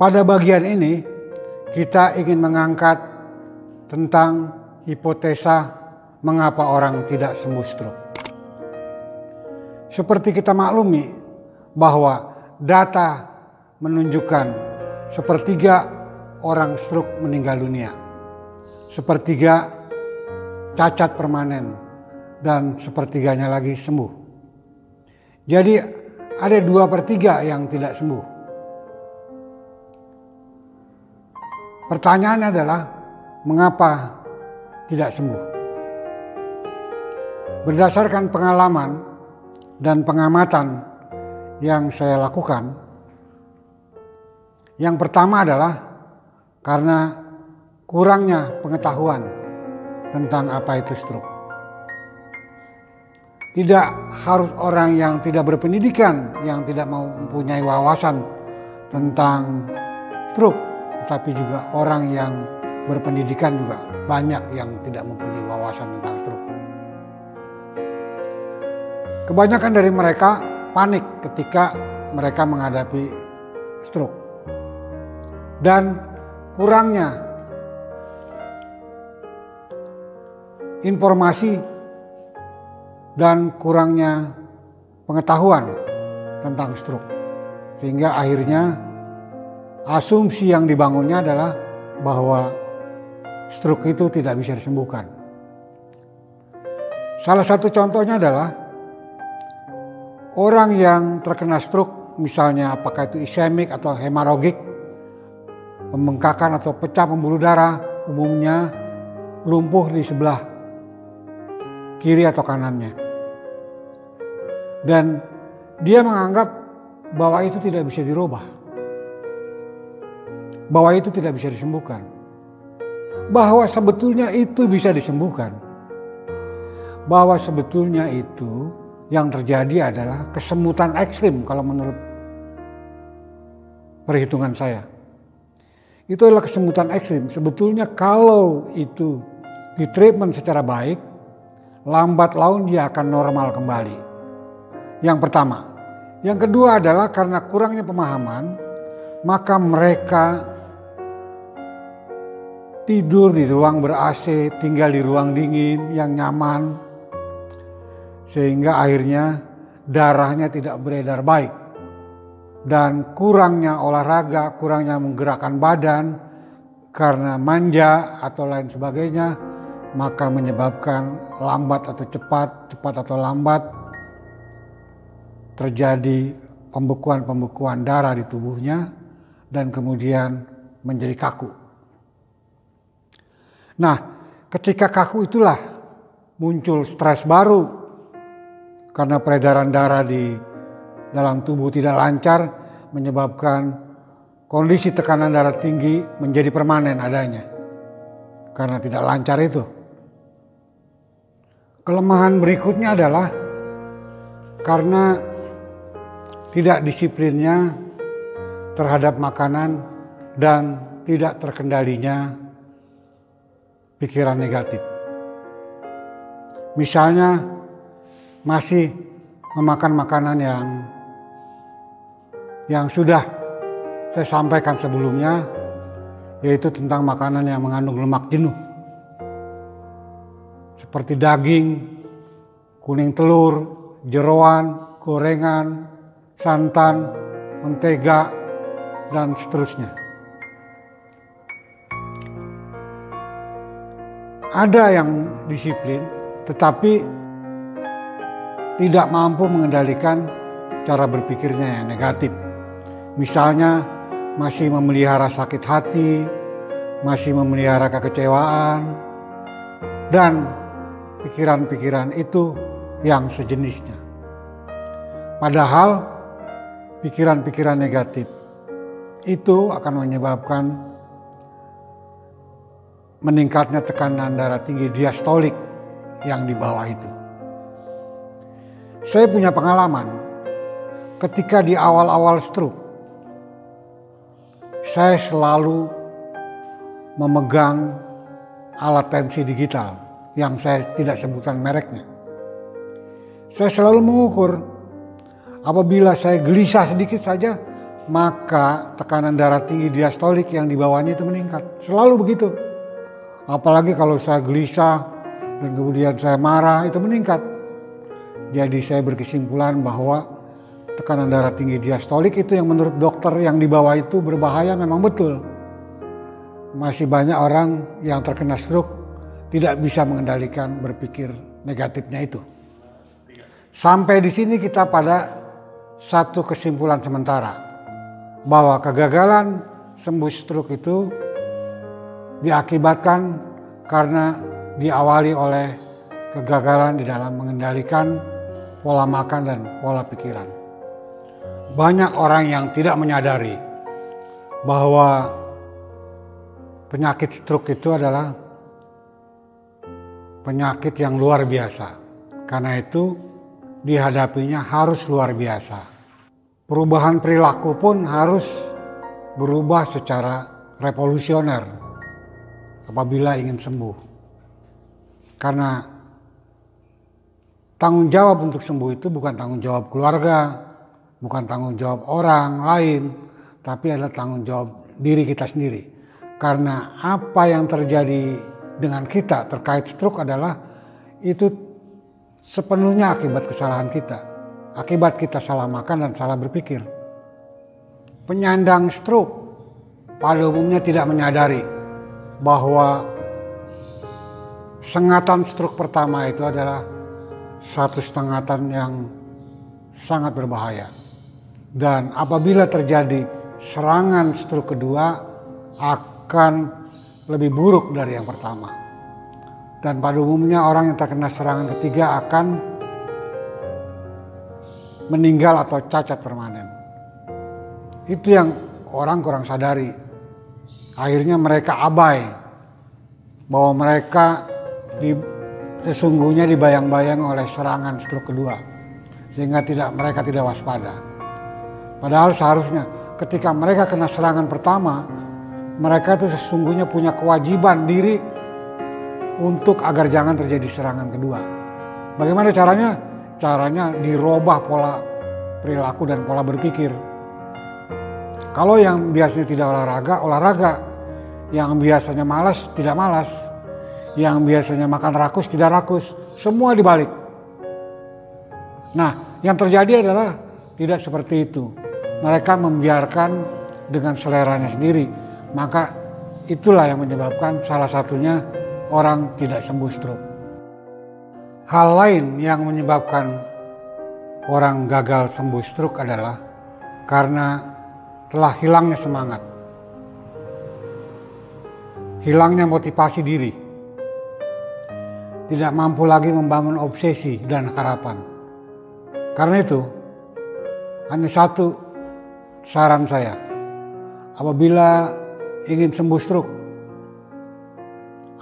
Pada bagian ini kita ingin mengangkat tentang hipotesa mengapa orang tidak sembuh stroke. Seperti kita maklumi bahwa data menunjukkan sepertiga orang stroke meninggal dunia, sepertiga cacat permanen, dan sepertiganya lagi sembuh. Jadi ada 2/3 yang tidak sembuh. Pertanyaannya adalah mengapa tidak sembuh? Berdasarkan pengalaman dan pengamatan yang saya lakukan, yang pertama adalah karena kurangnya pengetahuan tentang apa itu stroke. Tidak harus orang yang tidak berpendidikan, yang tidak mempunyai wawasan tentang stroke, tetapi juga orang yang berpendidikan juga banyak yang tidak mempunyai wawasan tentang stroke. Kebanyakan dari mereka panik ketika mereka menghadapi stroke. Dan kurangnya informasi dan kurangnya pengetahuan tentang stroke. Sehingga akhirnya asumsi yang dibangunnya adalah bahwa stroke itu tidak bisa disembuhkan. Salah satu contohnya adalah orang yang terkena stroke, misalnya apakah itu ischemic atau hemorrhagic, pembengkakan atau pecah pembuluh darah, umumnya lumpuh di sebelah kiri atau kanannya. Dan dia menganggap bahwa itu tidak bisa dirubah, bahwa itu tidak bisa disembuhkan, bahwa sebetulnya itu bisa disembuhkan, bahwa sebetulnya itu yang terjadi adalah kesemutan ekstrim kalau menurut perhitungan saya. Itu adalah kesemutan ekstrim. Sebetulnya kalau itu ditreatment secara baik, lambat laun dia akan normal kembali. Yang pertama. Yang kedua adalah karena kurangnya pemahaman, maka mereka tidur di ruang ber-AC, tinggal di ruang dingin yang nyaman, sehingga akhirnya darahnya tidak beredar baik. Dan kurangnya olahraga, kurangnya menggerakkan badan karena manja atau lain sebagainya, maka menyebabkan lambat atau cepat, cepat atau lambat terjadi pembekuan-pembekuan darah di tubuhnya dan kemudian menjadi kaku. Nah, ketika kaku itulah muncul stres baru karena peredaran darah di dalam tubuh tidak lancar, menyebabkan kondisi tekanan darah tinggi menjadi permanen adanya karena tidak lancar itu. Kelemahan berikutnya adalah karena tidak disiplinnya terhadap makanan dan tidak terkendalinya pikiran negatif. Misalnya masih memakan makanan yang sudah saya sampaikan sebelumnya, yaitu tentang makanan yang mengandung lemak jenuh. Seperti daging, kuning telur, jeroan, gorengan, santan, mentega, dan seterusnya. Ada yang disiplin tetapi tidak mampu mengendalikan cara berpikirnya yang negatif. Misalnya masih memelihara sakit hati, masih memelihara kekecewaan, dan pikiran-pikiran itu yang sejenisnya. Padahal pikiran-pikiran negatif itu akan menyebabkan meningkatnya tekanan darah tinggi diastolik yang di bawah itu. Saya punya pengalaman ketika di awal-awal stroke, saya selalu memegang alat tensi digital yang saya tidak sebutkan mereknya. Saya selalu mengukur. Apabila saya gelisah sedikit saja, maka tekanan darah tinggi diastolik yang di bawahnya itu meningkat. Selalu begitu. Apalagi kalau saya gelisah dan kemudian saya marah, itu meningkat. Jadi saya berkesimpulan bahwa tekanan darah tinggi diastolik itu yang menurut dokter yang di bawah itu berbahaya, memang betul. Masih banyak orang yang terkena stroke tidak bisa mengendalikan berpikir negatifnya itu. Sampai di sini kita pada satu kesimpulan sementara, bahwa kegagalan sembuh stroke itu diakibatkan karena diawali oleh kegagalan di dalam mengendalikan pola makan dan pola pikiran. Banyak orang yang tidak menyadari bahwa penyakit stroke itu adalah penyakit yang luar biasa. Karena itu dihadapinya harus luar biasa. Perubahan perilaku pun harus berubah secara revolusioner apabila ingin sembuh. Karena tanggung jawab untuk sembuh itu bukan tanggung jawab keluarga, bukan tanggung jawab orang lain, tapi adalah tanggung jawab diri kita sendiri. Karena apa yang terjadi dengan kita terkait stroke adalah itu sepenuhnya akibat kesalahan kita. Akibat kita salah makan dan salah berpikir. Penyandang stroke pada umumnya tidak menyadari bahwa sengatan stroke pertama itu adalah satu sengatan yang sangat berbahaya. Dan apabila terjadi serangan stroke kedua akan lebih buruk dari yang pertama. Dan pada umumnya orang yang terkena serangan ketiga akan meninggal atau cacat permanen. Itu yang orang kurang sadari. Akhirnya mereka abai bahwa mereka sesungguhnya dibayang-bayang oleh serangan stroke kedua, sehingga mereka tidak waspada. Padahal seharusnya ketika mereka kena serangan pertama, mereka itu sesungguhnya punya kewajiban diri untuk agar jangan terjadi serangan kedua. Bagaimana caranya? Caranya dirubah pola perilaku dan pola berpikir. Kalau yang biasanya tidak olahraga, olahraga. Yang biasanya malas, tidak malas. Yang biasanya makan rakus, tidak rakus. Semua dibalik. Nah, yang terjadi adalah tidak seperti itu. Mereka membiarkan dengan seleranya sendiri. Maka itulah yang menyebabkan salah satunya orang tidak sembuh stroke. Hal lain yang menyebabkan orang gagal sembuh stroke adalah karena telah hilangnya semangat. Hilangnya motivasi diri. Tidak mampu lagi membangun obsesi dan harapan. Karena itu, hanya satu saran saya. Apabila ingin sembuh stroke,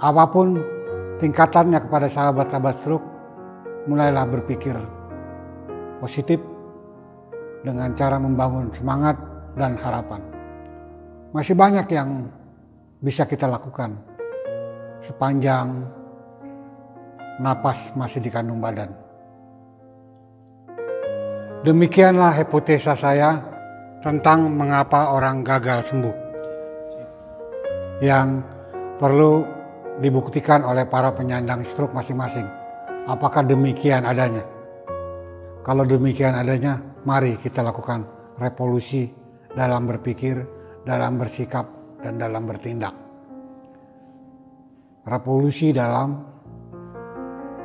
apapun tingkatannya kepada sahabat-sahabat stroke, mulailah berpikir positif dengan cara membangun semangat dan harapan. Masih banyak yang bisa kita lakukan sepanjang napas masih di kandung badan. Demikianlah hipotesa saya tentang mengapa orang gagal sembuh, yang perlu dibuktikan oleh para penyandang stroke masing-masing. Apakah demikian adanya? Kalau demikian adanya, mari kita lakukan revolusi dalam berpikir, dalam bersikap, dan dalam bertindak. Revolusi dalam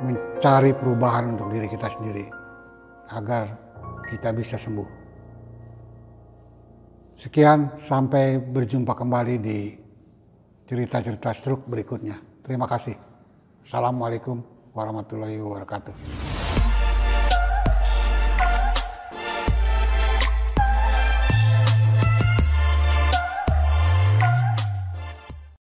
mencari perubahan untuk diri kita sendiri agar kita bisa sembuh. Sekian, sampai berjumpa kembali di cerita-cerita stroke berikutnya. Terima kasih. Assalamualaikum warahmatullahi wabarakatuh.